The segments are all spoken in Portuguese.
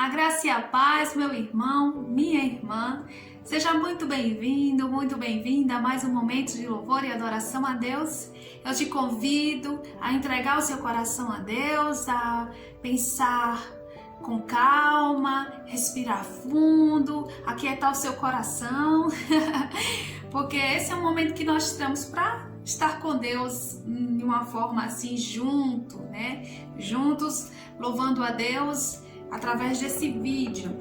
A graça e a paz, meu irmão, minha irmã. Seja muito bem-vindo, muito bem-vinda a mais um momento de louvor e adoração a Deus. Eu te convido a entregar o seu coração a Deus, a pensar com calma, respirar fundo, aquietar o seu coração, porque esse é o momento que nós tiramos para estar com Deus de uma forma assim junto, né? Juntos, louvando a Deus através desse vídeo.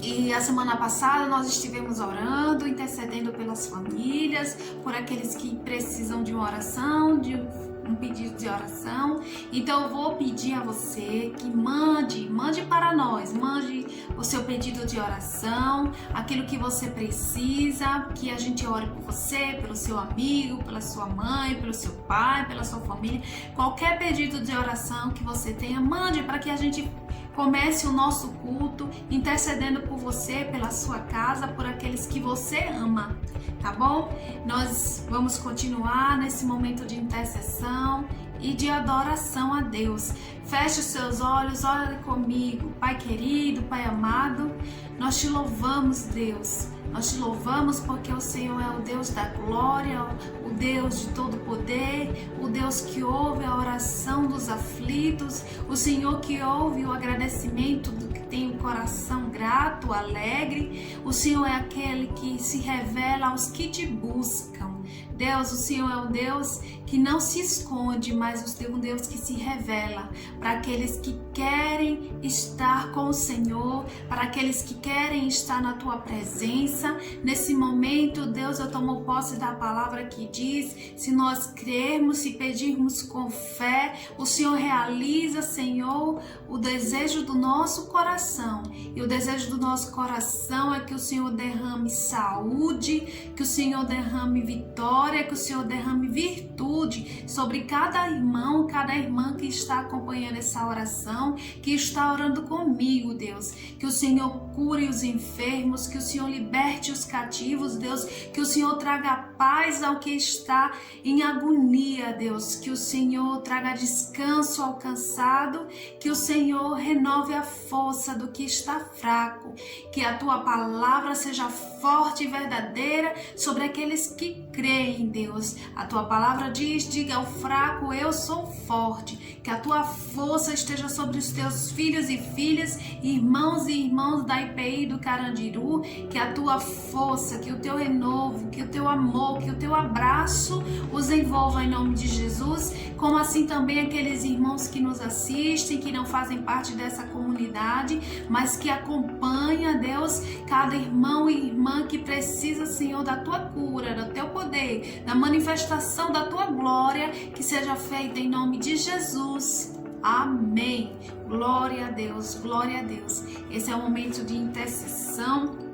E a semana passada nós estivemos orando, intercedendo pelas famílias, por aqueles que precisam de uma oração, de um pedido de oração. Então eu vou pedir a você que mande para nós, mande o seu pedido de oração, aquilo que você precisa, que a gente ore por você, pelo seu amigo, pela sua mãe, pelo seu pai, pela sua família. Qualquer pedido de oração que você tenha, mande para que a gente comece o nosso culto intercedendo por você, pela sua casa, por aqueles que você ama, tá bom? Nós vamos continuar nesse momento de intercessão e de adoração a Deus. Feche os seus olhos, ore comigo. Pai querido, Pai amado, nós te louvamos, Deus. Nós te louvamos porque o Senhor é o Deus da glória, o Deus de todo poder, o Deus que ouve a oração dos aflitos, o Senhor que ouve o agradecimento do que tem o coração grato, alegre. O Senhor é aquele que se revela aos que te buscam. Deus, o Senhor é um Deus que não se esconde, mas um Deus que se revela para aqueles que querem estar com o Senhor, para aqueles que querem estar na tua presença. Nesse momento, Deus, eu tomo posse da palavra que diz: se nós crermos, se pedirmos com fé, o Senhor realiza, Senhor, o desejo do nosso coração. E o desejo do nosso coração é que o Senhor derrame saúde, que o Senhor derrame vitória, que o Senhor derrame virtude sobre cada irmão, cada irmã que está acompanhando essa oração, que está orando comigo, Deus. Que o Senhor cure os enfermos, que o Senhor liberte os cativos, Deus. Que o Senhor traga paz ao que está em agonia, Deus. Que o Senhor traga descanso ao cansado, que o Senhor renove a força do que está fraco. Que a tua palavra seja forte e verdadeira sobre aqueles que creem, Deus. A tua palavra diz: diga ao fraco, eu sou forte. Que a tua força esteja sobre os teus filhos e filhas, irmãos e irmãs da IPI do Carandiru. Que a tua força, que o teu renovo, que o teu amor, que o teu abraço os envolva em nome de Jesus. Como assim também aqueles irmãos que nos assistem, que não fazem parte dessa comunidade, mas que acompanham, Deus, cada irmão e irmã que precisa, Senhor, da tua cura, do teu poder, da manifestação da tua glória, que seja feita em nome de Jesus. Amém. Glória a Deus, glória a Deus. Esse é o momento de intercessão.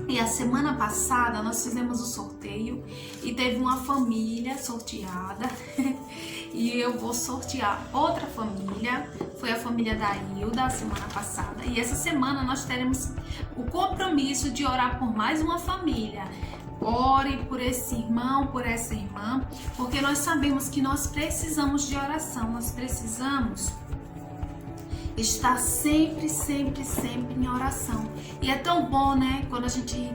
E a semana passada nós fizemos o sorteio e teve uma família sorteada e eu vou sortear outra família. Foi a família da Hilda a semana passada, e essa semana nós teremos o compromisso de orar por mais uma família. Ore por esse irmão, por essa irmã, porque nós sabemos que nós precisamos de oração, nós precisamos estar sempre em oração. E é tão bom, né, quando a gente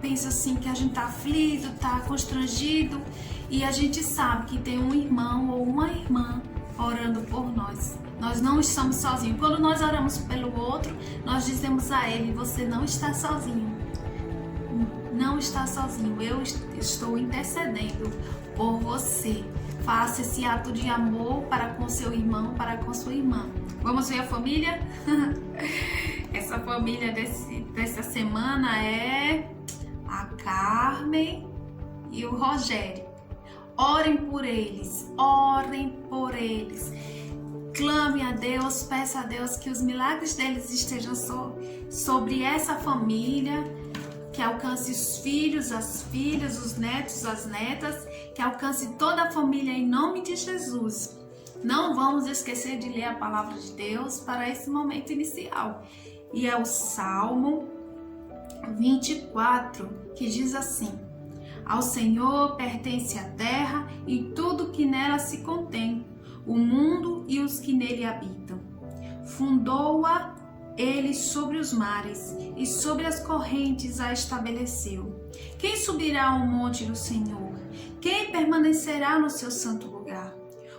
pensa assim que a gente tá aflito, tá constrangido, e a gente sabe que tem um irmão ou uma irmã orando por nós. Nós não estamos sozinhos. Quando nós oramos pelo outro, nós dizemos a ele: você não está sozinho. Não está sozinho, eu estou intercedendo por você. Faça esse ato de amor para com seu irmão, para com sua irmã. Vamos ver a família? Essa família dessa semana é a Carmen e o Rogério. Orem por eles, orem por eles. Clame a Deus, peça a Deus que os milagres deles estejam sobre essa família, que alcance os filhos, as filhas, os netos, as netas, que alcance toda a família em nome de Jesus. Não vamos esquecer de ler a palavra de Deus para esse momento inicial. E é o Salmo 24, que diz assim: ao Senhor pertence a terra e tudo que nela se contém, o mundo e os que nele habitam. Fundou-a ele sobre os mares e sobre as correntes a estabeleceu. Quem subirá ao monte do Senhor? Quem permanecerá no seu santo lugar?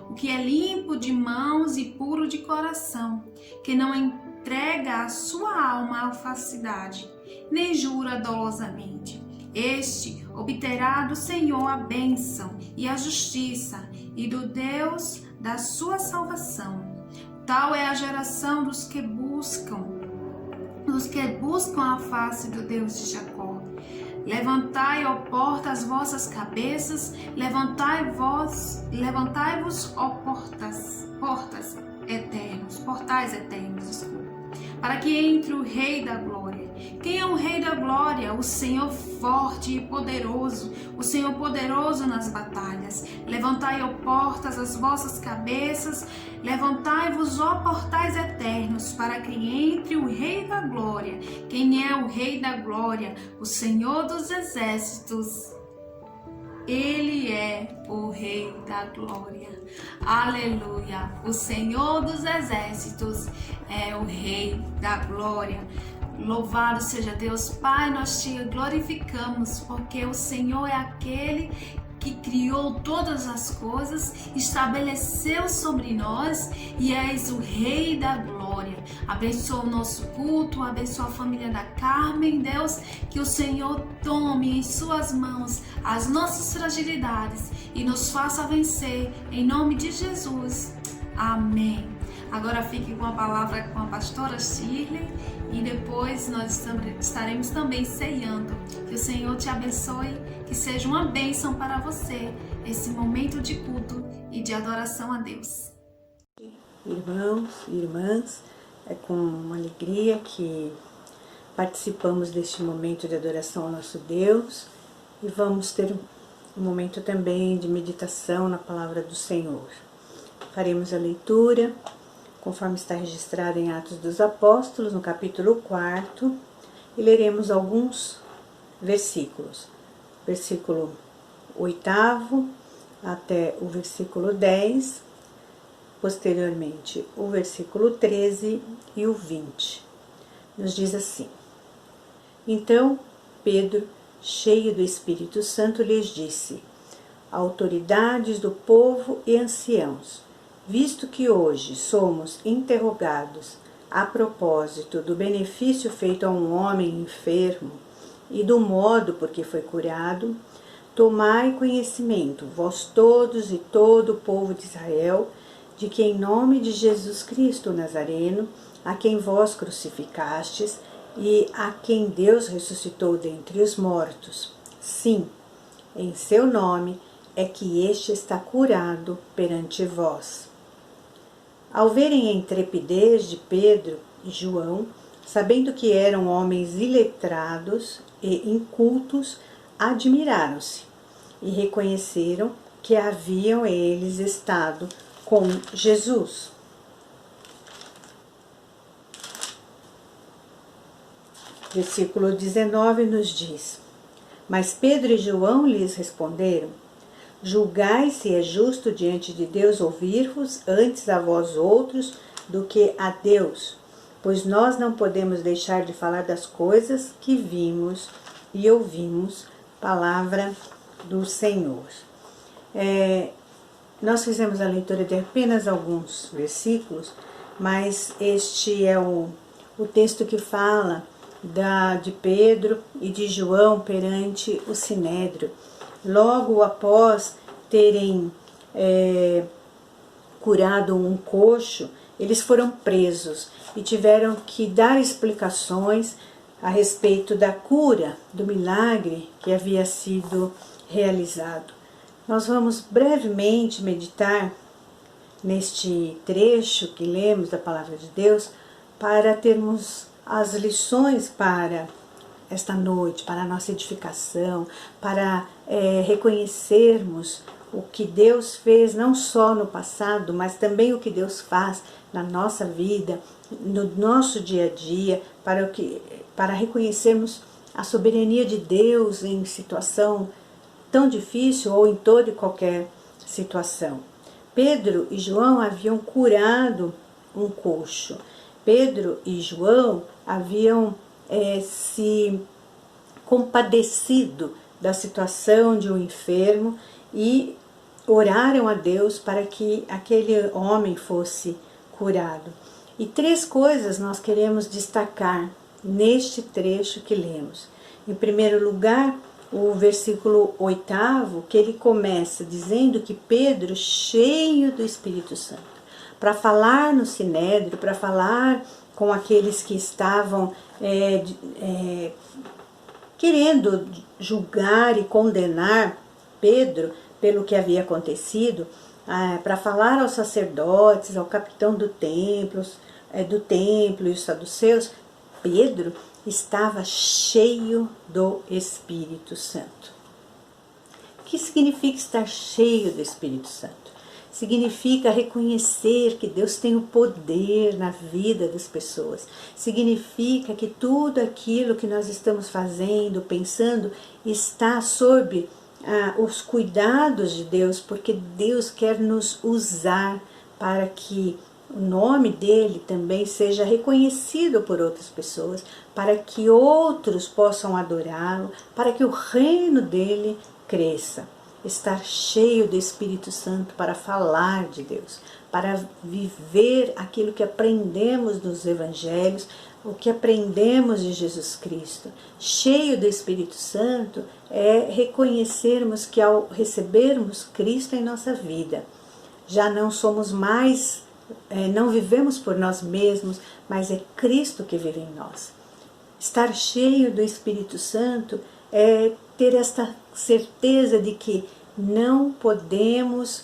O que é limpo de mãos e puro de coração, que não entrega a sua alma à falsidade, nem jura dolosamente. Este obterá do Senhor a bênção e a justiça, e do Deus da sua salvação. Tal é a geração dos que buscam a face do Deus de Jacó. Levantai, ó porta, as vossas cabeças, levantai-vos, ó portais eternos, para que entre o Rei da Glória. Quem é o Rei da Glória? O Senhor forte e poderoso, o Senhor poderoso nas batalhas. Levantai, ó portas, as vossas cabeças, levantai-vos, ó portais eternos, para que entre o Rei da Glória. Quem é o Rei da Glória? O Senhor dos Exércitos. Ele é o Rei da Glória. Aleluia! O Senhor dos Exércitos é o Rei da Glória. Louvado seja Deus. Pai, nós te glorificamos, porque o Senhor é aquele que criou todas as coisas, estabeleceu sobre nós e és o Rei da Glória. Abençoa o nosso culto, abençoa a família da Carmen, Deus, que o Senhor tome em suas mãos as nossas fragilidades e nos faça vencer, em nome de Jesus. Amém. Agora fique com a palavra com a pastora Shirley e depois nós estaremos também ceiando. Que o Senhor te abençoe, que seja uma bênção para você esse momento de culto e de adoração a Deus. Irmãos e irmãs, é com uma alegria que participamos deste momento de adoração ao nosso Deus e vamos ter um momento também de meditação na palavra do Senhor. Faremos a leitura conforme está registrado em Atos dos Apóstolos, no capítulo 4, e leremos alguns versículos. Versículo 8 até o versículo 10, posteriormente o versículo 13 e o 20. Nos diz assim: Então Pedro, cheio do Espírito Santo, lhes disse: autoridades do povo e anciãos, visto que hoje somos interrogados a propósito do benefício feito a um homem enfermo e do modo por que foi curado, tomai conhecimento, vós todos e todo o povo de Israel, de que em nome de Jesus Cristo Nazareno, a quem vós crucificastes e a quem Deus ressuscitou dentre os mortos, sim, em seu nome é que este está curado perante vós. Ao verem a intrepidez de Pedro e João, sabendo que eram homens iletrados e incultos, admiraram-se e reconheceram que haviam eles estado com Jesus. Versículo 19 nos diz: Mas Pedro e João lhes responderam: julgai se é justo diante de Deus ouvir-vos antes a vós outros do que a Deus, pois nós não podemos deixar de falar das coisas que vimos e ouvimos, palavra do Senhor. Nós fizemos a leitura de apenas alguns versículos, mas este é o texto que fala de Pedro e de João perante o Sinédrio. Logo após terem curado um coxo, eles foram presos e tiveram que dar explicações a respeito da cura, do milagre que havia sido realizado. Nós vamos brevemente meditar neste trecho que lemos da Palavra de Deus para termos as lições para esta noite, para a nossa edificação, para reconhecermos o que Deus fez não só no passado, mas também o que Deus faz na nossa vida, no nosso dia a dia, para reconhecermos a soberania de Deus em situação tão difícil ou em toda e qualquer situação. Pedro e João haviam curado um coxo Pedro e João haviam se compadecido da situação de um enfermo e oraram a Deus para que aquele homem fosse curado. E 3 coisas nós queremos destacar neste trecho que lemos. Em primeiro lugar, o versículo 8º, que ele começa dizendo que Pedro, cheio do Espírito Santo, para falar no Sinédrio, para falar com aqueles que estavam querendo julgar e condenar Pedro pelo que havia acontecido, para falar aos sacerdotes, ao capitão do templo e os saduceus, Pedro estava cheio do Espírito Santo. O que significa estar cheio do Espírito Santo? Significa reconhecer que Deus tem o poder na vida das pessoas. Significa que tudo aquilo que nós estamos fazendo, pensando, está sob os cuidados de Deus, porque Deus quer nos usar para que o nome dele também seja reconhecido por outras pessoas, para que outros possam adorá-lo, para que o reino dele cresça. Estar cheio do Espírito Santo para falar de Deus, para viver aquilo que aprendemos nos evangelhos, o que aprendemos de Jesus Cristo. Cheio do Espírito Santo é reconhecermos que ao recebermos Cristo em nossa vida, já não somos mais, não vivemos por nós mesmos, mas é Cristo que vive em nós. Estar cheio do Espírito Santo é ter esta certeza de que não podemos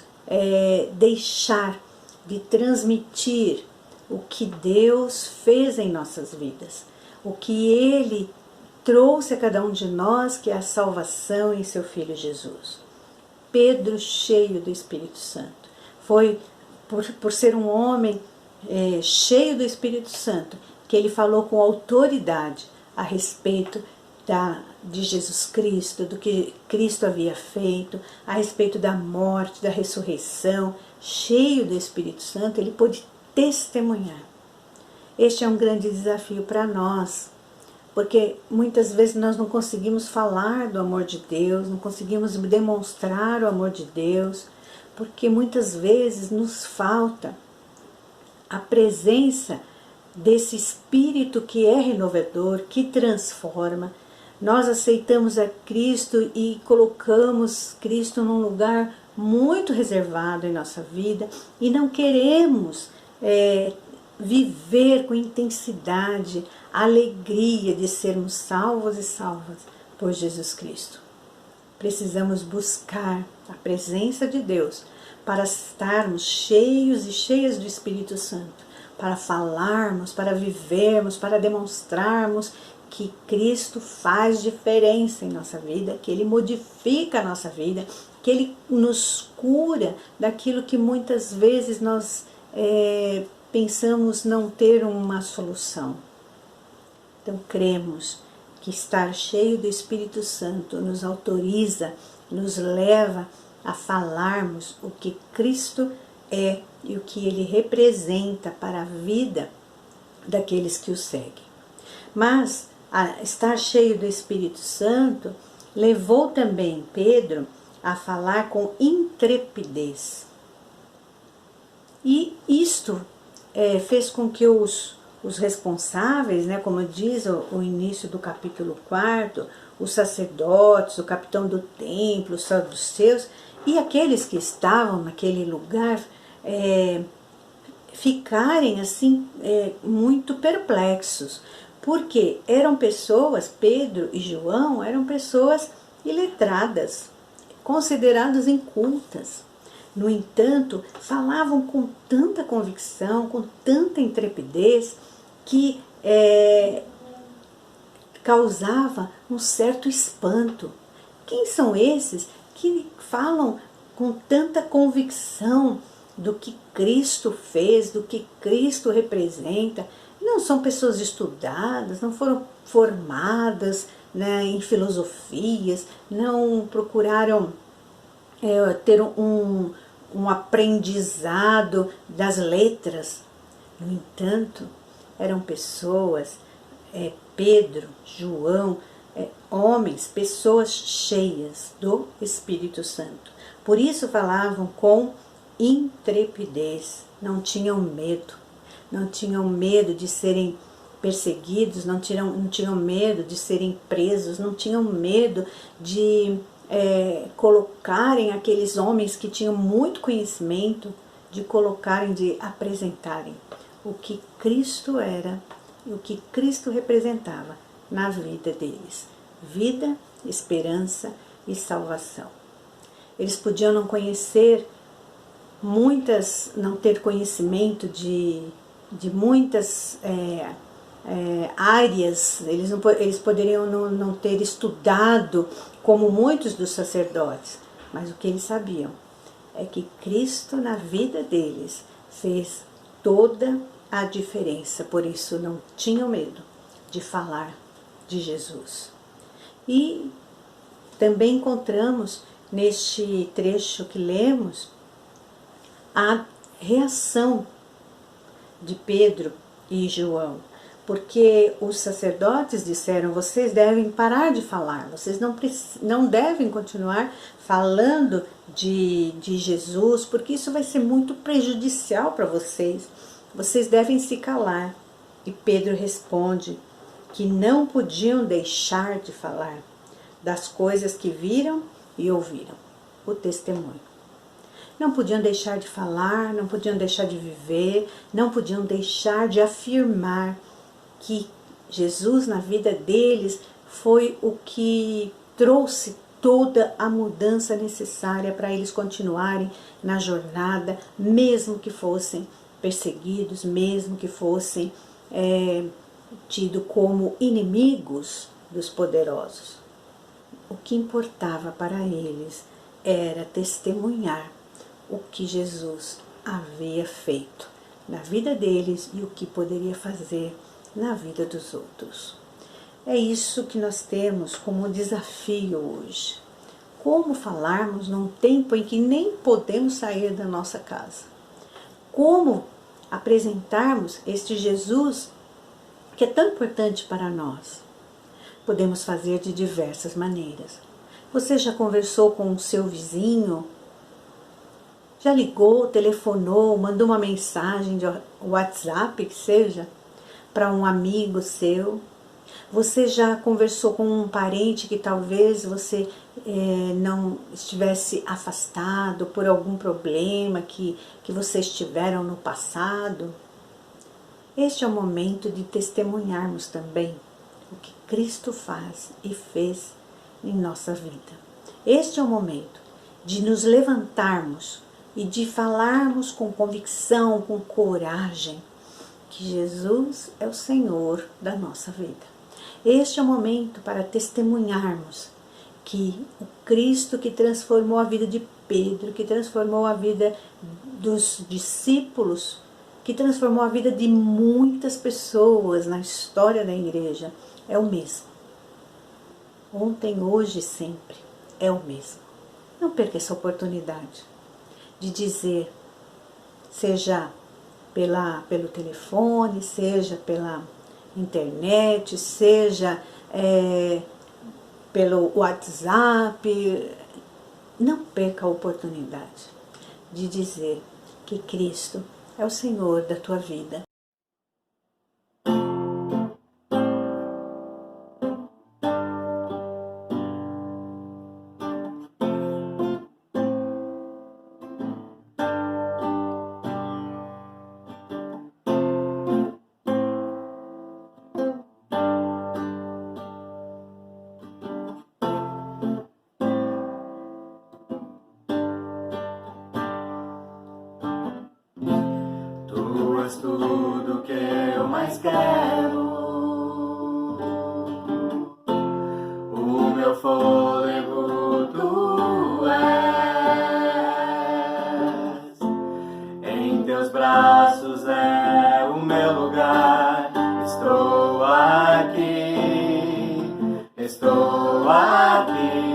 deixar de transmitir o que Deus fez em nossas vidas, o que Ele trouxe a cada um de nós, que é a salvação em seu Filho Jesus. Pedro, cheio do Espírito Santo, foi por ser um homem cheio do Espírito Santo, que ele falou com autoridade a respeito de Jesus Cristo, do que Cristo havia feito, a respeito da morte, da ressurreição. Cheio do Espírito Santo, ele pôde testemunhar. Este é um grande desafio para nós, porque muitas vezes nós não conseguimos falar do amor de Deus, não conseguimos demonstrar o amor de Deus, porque muitas vezes nos falta a presença desse Espírito que é renovador, que transforma. Nós aceitamos a Cristo e colocamos Cristo num lugar muito reservado em nossa vida e não queremos viver com intensidade a alegria de sermos salvos e salvas por Jesus Cristo. Precisamos buscar a presença de Deus para estarmos cheios e cheias do Espírito Santo, para falarmos, para vivermos, para demonstrarmos que Cristo faz diferença em nossa vida, que Ele modifica a nossa vida, que Ele nos cura daquilo que muitas vezes nós pensamos não ter uma solução. Então cremos que estar cheio do Espírito Santo nos autoriza, nos leva a falarmos o que Cristo é e o que Ele representa para a vida daqueles que o seguem. Mas estar cheio do Espírito Santo levou também Pedro a falar com intrepidez. E isto fez com que os responsáveis, como diz o início do capítulo 4, os sacerdotes, o capitão do templo, os saduceus e aqueles que estavam naquele lugar ficarem assim muito perplexos, porque eram pessoas, Pedro e João eram pessoas iletradas, consideradas incultas. No entanto, falavam com tanta convicção, com tanta intrepidez, que causava um certo espanto. Quem são esses que falam com tanta convicção do que Cristo fez, do que Cristo representa? Não são pessoas estudadas, não foram formadas em filosofias, não procuraram ter um aprendizado das letras. No entanto, eram pessoas, Pedro, João, homens, pessoas cheias do Espírito Santo. Por isso falavam com intrepidez, não tinham medo. Não tinham medo de serem perseguidos, não tinham medo de serem presos, não tinham medo de colocarem aqueles homens que tinham muito conhecimento, de apresentarem o que Cristo era e o que Cristo representava na vida deles. Vida, esperança e salvação. Eles podiam não conhecer não ter conhecimento de muitas áreas, eles poderiam não ter estudado como muitos dos sacerdotes, mas o que eles sabiam é que Cristo na vida deles fez toda a diferença, por isso não tinham medo de falar de Jesus. E também encontramos neste trecho que lemos a reação de Pedro e João, porque os sacerdotes disseram: vocês devem parar de falar, vocês não devem continuar falando de Jesus, porque isso vai ser muito prejudicial para vocês, vocês devem se calar. E Pedro responde que não podiam deixar de falar das coisas que viram e ouviram, o testemunho. Não podiam deixar de falar, não podiam deixar de viver, não podiam deixar de afirmar que Jesus na vida deles foi o que trouxe toda a mudança necessária para eles continuarem na jornada, mesmo que fossem perseguidos, mesmo que fossem tidos como inimigos dos poderosos. O que importava para eles era testemunhar o que Jesus havia feito na vida deles e o que poderia fazer na vida dos outros. É isso que nós temos como desafio hoje. Como falarmos num tempo em que nem podemos sair da nossa casa? Como apresentarmos este Jesus que é tão importante para nós? Podemos fazer de diversas maneiras. Você já conversou com o seu vizinho? Já ligou, telefonou, mandou uma mensagem de WhatsApp, que seja, para um amigo seu? Você já conversou com um parente que talvez você não estivesse afastado por algum problema que vocês tiveram no passado? Este é o momento de testemunharmos também o que Cristo faz e fez em nossa vida. Este é o momento de nos levantarmos e de falarmos com convicção, com coragem, que Jesus é o Senhor da nossa vida. Este é o momento para testemunharmos que o Cristo que transformou a vida de Pedro, que transformou a vida dos discípulos, que transformou a vida de muitas pessoas na história da igreja, é o mesmo. Ontem, hoje e sempre é o mesmo. Não perca essa oportunidade de dizer, seja pelo telefone, seja pela internet, seja pelo WhatsApp. Não perca a oportunidade de dizer que Cristo é o Senhor da tua vida. Tu és tudo que eu mais quero, o meu fôlego tu és, em teus braços é o meu lugar, estou aqui, estou aqui.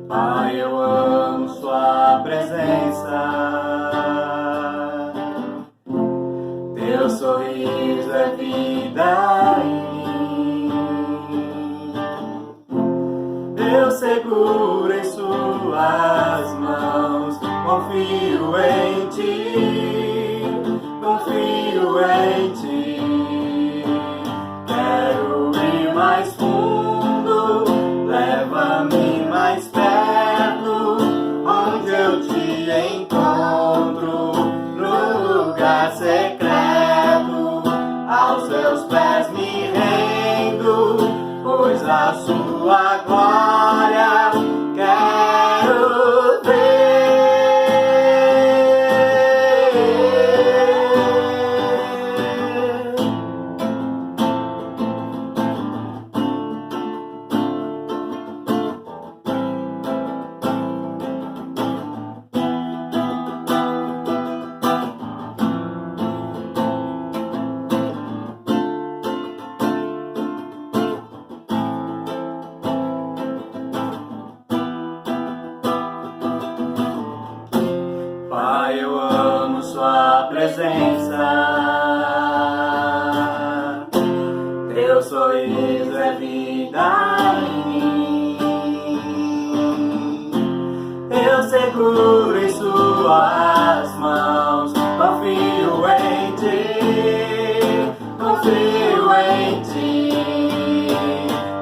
Pai, eu amo sua presença, a sua glória quero ver. Pai, eu amo sua presença, teu sorriso é vida em mim. Eu seguro em suas mãos, confio em ti, confio em ti.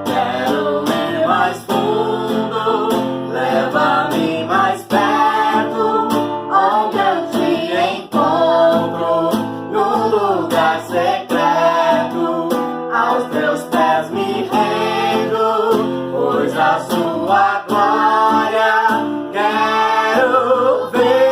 Quero ir mais fundo, leva-me mais perto, onde eu te encontro, num lugar secreto, aos teus pés me rendo, pois a sua glória quero ver.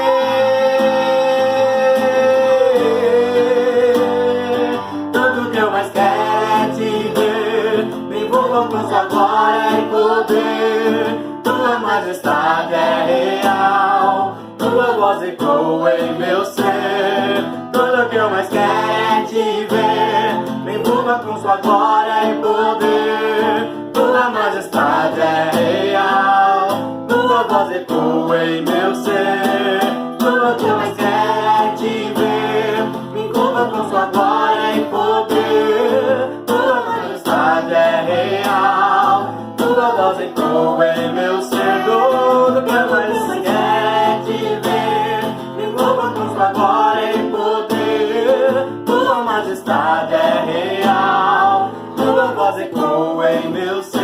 Tudo que eu mais quero é te ver, me envolva com sua glória e poder. Tua majestade é real, tua voz ecoa em meu ser. Tudo que eu mais quero é te ver, me envolva com sua glória e poder. Tua majestade é real, tua voz ecoa em meu ser. Tudo que eu mais quero é te ver, me envolva com sua glória e poder. Tua majestade é real, tua voz ecoa em meu ser. Tudo que eu mais quero é te ver, me envolva com sua glória e poder. Tua majestade é real, tua voz ecoa em meu ser.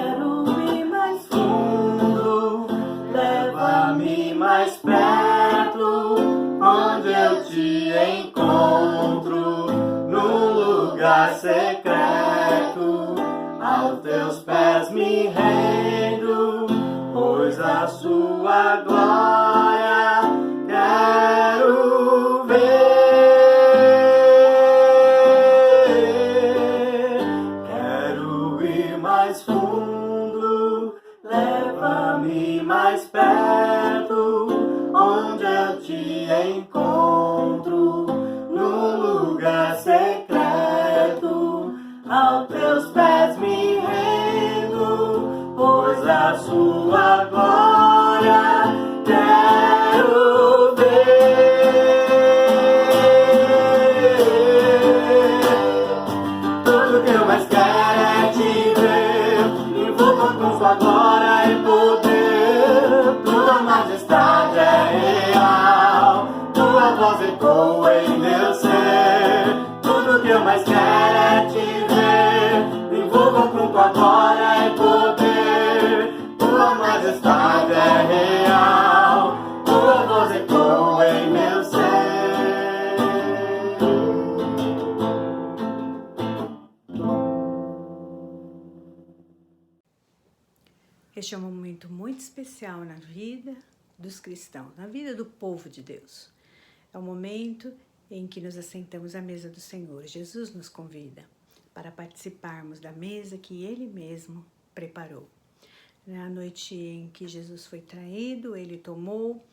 Quero ir mais fundo, leva-me mais perto, onde eu te encontro, num lugar secreto, aos teus pés me rendo, pois a sua glória quero ver. Quero ir mais fundo, leva-me mais perto, onde eu te encontro, num lugar secreto, aos teus pés me rendo, pois a sua glória quero ver. Tudo que eu mais quero é te ver, me envolva com sua glória e poder. Tua majestade é real, tua voz ecoa em meu ser. Tudo que eu mais quero é te ver, me envolva com tua glória e poder. Tua majestade é real, tua voz ecoa em meu ser. Este é um momento muito especial na vida dos cristãos, na vida do povo de Deus. É o momento em que nos assentamos à mesa do Senhor. Jesus nos convida para participarmos da mesa que Ele mesmo preparou. Na noite em que Jesus foi traído, Ele tomou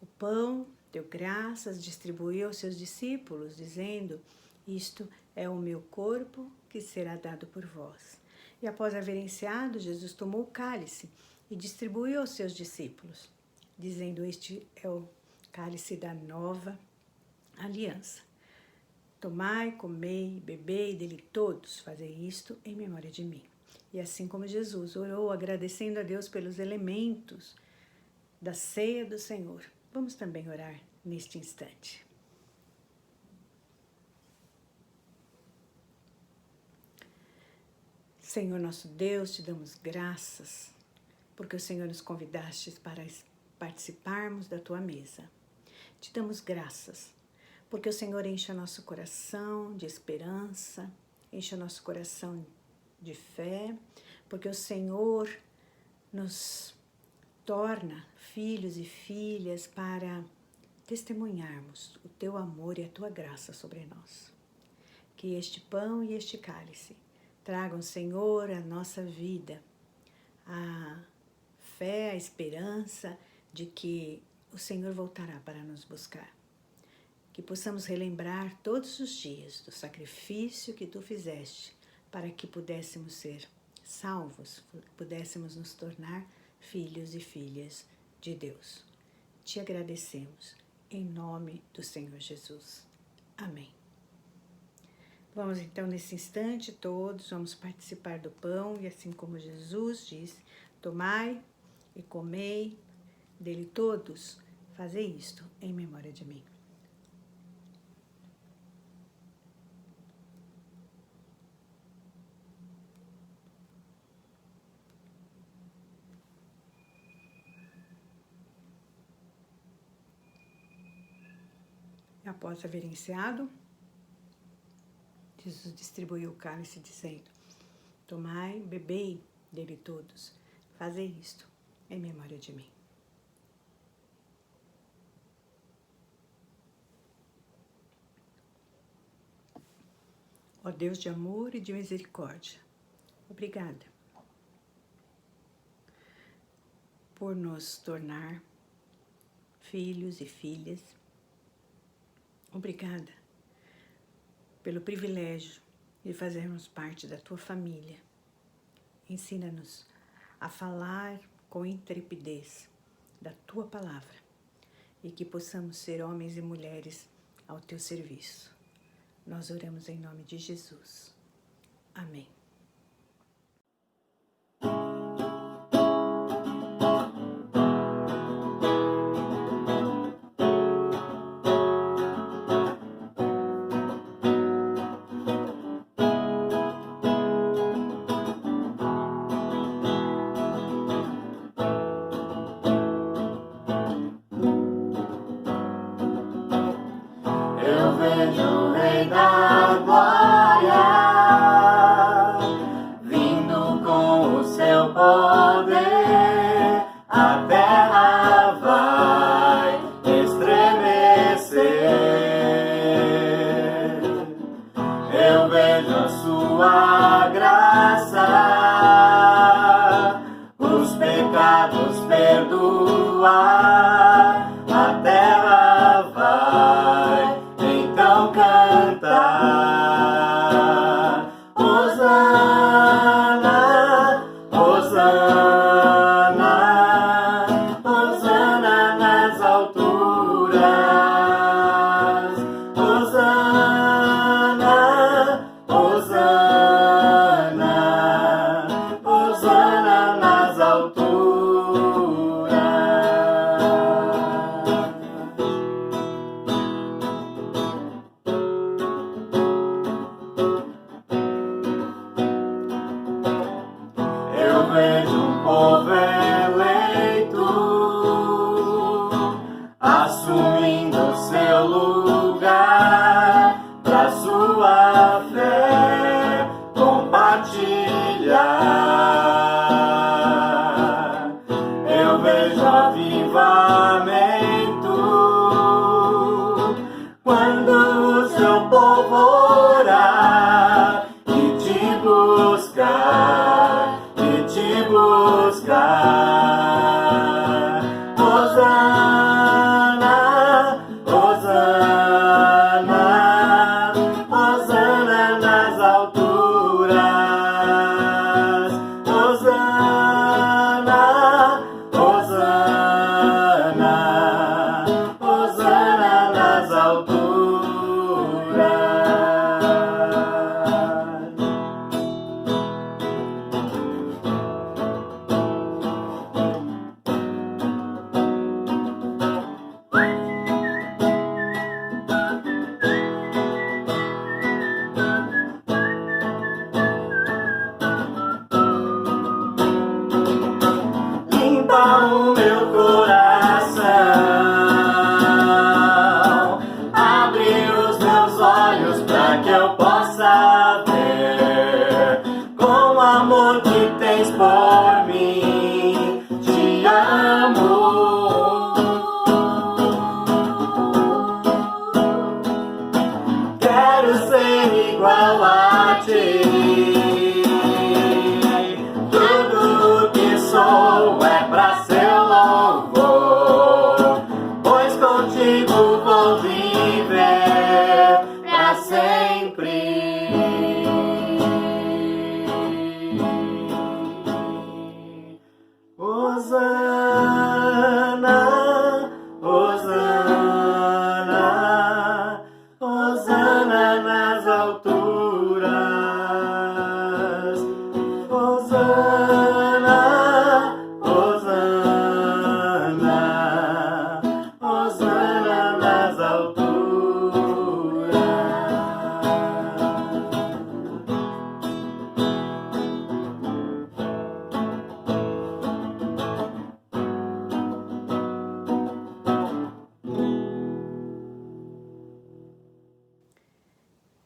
o pão, deu graças, distribuiu aos seus discípulos, dizendo: isto é o meu corpo que será dado por vós. E após haver enceado, Jesus tomou o cálice e distribuiu aos seus discípulos, dizendo: este é o cálice da nova aliança. Tomai, comei, bebei dele todos, fazei isto em memória de mim. E assim como Jesus orou, agradecendo a Deus pelos elementos da ceia do Senhor, vamos também orar neste instante. Senhor nosso Deus, te damos graças, porque o Senhor nos convidaste para participarmos da tua mesa. Te damos graças, porque o Senhor enche o nosso coração de esperança, enche o nosso coração de fé, porque o Senhor nos torna filhos e filhas para testemunharmos o teu amor e a tua graça sobre nós. Que este pão e este cálice tragam, Senhor, à nossa vida a fé, a esperança de que o Senhor voltará para nos buscar. Que possamos relembrar todos os dias do sacrifício que tu fizeste para que pudéssemos ser salvos, pudéssemos nos tornar filhos e filhas de Deus. Te agradecemos em nome do Senhor Jesus. Amém. Vamos então nesse instante todos, vamos participar do pão e assim como Jesus disse, tomai e comei dele todos, fazei isto em memória de mim. Após haver iniciado, Jesus distribuiu o cálice dizendo, tomai, bebei dele todos, fazei isto em memória de mim. Ó Deus de amor e de misericórdia, obrigada por nos tornar filhos e filhas. Obrigada pelo privilégio de fazermos parte da tua família. Ensina-nos a falar com intrepidez da tua palavra e que possamos ser homens e mulheres ao teu serviço. Nós oramos em nome de Jesus. Amém. Eu vejo o Rei da Glória vindo com o seu poder, a terra vai estremecer. Eu vejo a sua graça, os pecados perdoar, a terra vai então cantar. Hosana, Hosana, Hosana nas alturas. Hosana, Hosana, Hosana nas alturas. Eu vejo um povo eleito assumindo seu lugar pra sua fé compartilhar. Eu vejo avivamento quando o seu povo orar e te buscar, e te buscar. Hosana, Hosana, Hosana nas alturas. Hosana, Hosana, Hosana nas alturas. Limpa o meu coração, vou viver pra sempre. Hosana, Hosana, Hosana nas alturas. Hosana, Hosana, Hosana nas alturas.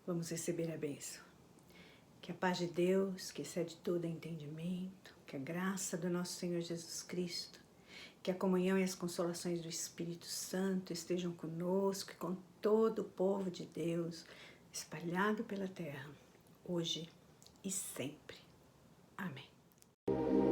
Vamos receber a bênção. Que a paz de Deus, que excede todo entendimento, que a graça do nosso Senhor Jesus Cristo, que a comunhão e as consolações do Espírito Santo estejam conosco e com todo o povo de Deus espalhado pela terra, hoje e sempre. Amém.